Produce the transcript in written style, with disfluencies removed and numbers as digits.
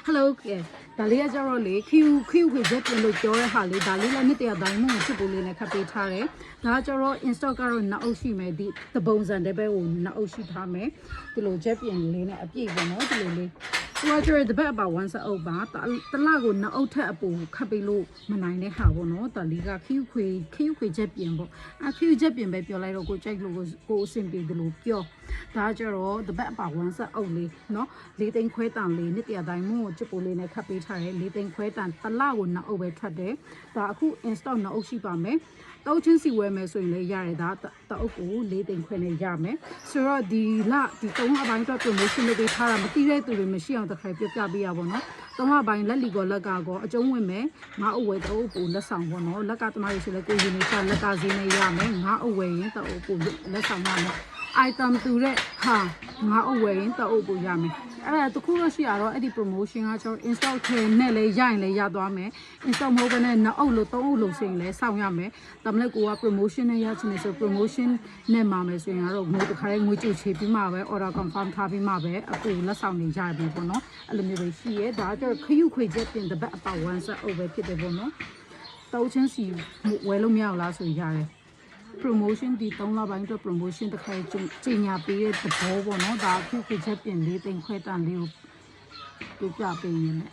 Hello ဒါလေးကကြတော့လေ Q ခွေချက်ပြင်လို့ပြောတဲ့ဟာလေးဒါလေးလည်းနှစ်တရာတိုင်းမှုချစ်ပိုးလေးနဲ့ခပ်ပေးထားတယ်ဒါကကြတော့ install ကတော့နောက်အုပ်ရှိမယ်ဒီသပုံစံတဲ့ဘက်ကိုနောက်အုပ်ရှိထားမယ်ဒီလိုချက်ပြင်လေးနဲ့အပြည့်ပေါ့နော်ဒီလိုလေးသူကကျတော့ဒီဘက်အပါ1စအုပ်ပါတလကိုနောက်အုပ်ထက်အပူခပ်ပေးလို့မနိုင်တဲ့ဟာပေါ့နော်ဒါလေးက Q ခွေချက်ပြင်ပေါ့Q ချက်ပြင်ပဲပြောလိုက်တော့ကိုကြိုက်လို့ကိုအဆင်ပြေတယ်လို့ပြောဒါကြတော့ဒီဘက်အပါ1စအုပ်လေးနော်၄သိန်းခွဲတန်လေးနှစ်တရာတိုင်းမှုချစ်ပိုးလေးနဲ့ခပ်ပေးထားတယ်၄သိန်းခွဲတန်တလကိုနောက်အုပ်ပဲထွက်တယ်ဒါအခု install နောက်အုပ်ရှိပါမယ်တောက်ချင်းစီဝဲမယ်ဆိုရင်လည်းရတယ်ဒါတအုပ်ကို၄သိန်းခွဲနဲ့ရမယ်ဆိုတော့ဒီ3လပိုင်းအတွက် promotion လုပ်ပေးထားတာမသိတဲ့သူတွေမရှိအောင်တစ်ခါပြပြပေးရပါတော့3လပိုင်းလက်လီကောလက်ကကောအကျုံးဝင်မယ်ငါအုပ်ဝဲတအုပ်ကိုလက်ဆောင်ပေါ့နော်လက်ကသမားတွေဆိုလည်းကိုရင်နေချလက်ကဈေးနဲ့ရမယ်ငါအုပ်ဝဲရင်တအုပ်ကိုလက်ဆောင်ရမယ် item တူတဲ့ဟာငါအုပ်ဝယ်ရင်တအုပ်ကိုရမယ်အဲ့ဒါတခုလို့ရှိရတော့အဲ့ဒီ promotion ကကျွန်တော် install ထဲနဲ့လည်းရရင်လည်းရသွားမယ် install မဟုတ်ဘဲနဲ့နောက်အုပ်လို့3အုပ်လို့ဆိုရင်လည်းစောင့်ရမယ်ဒါမှလည်းကိုက promotion နဲ့ရချင်တယ်ဆို promotion နဲ့မှာမယ်ဆိုရင်ကတော့ငွေတစ်ခါလေးငွေကြိုချေပြီးမှပဲ order confirm ထားပြီးမှပဲအကူလက်ဆောင်နေကြပြီပေါ့နော်အဲ့လိုမျိုးပဲရှိရဲဒါကျတော့ခရုခွေချက်ပြင်တစ်ပတ်အပေါ1 set အုပ်ပဲဖြစ်တယ်ပေါ့နော်တောက်ချင်းစီဝယ်လို့မရလားဆိုရတယ်promotion ဒီ3လပိုင်းအတွက် promotion တစ်ခါကြီးညာပေးတဲ့သဘောပေါ့နော်ဒါအခုခေတ်ချက်ပြင်၄သိန်းခွဲတန်လေးကိုပြပေးရင်းနဲ့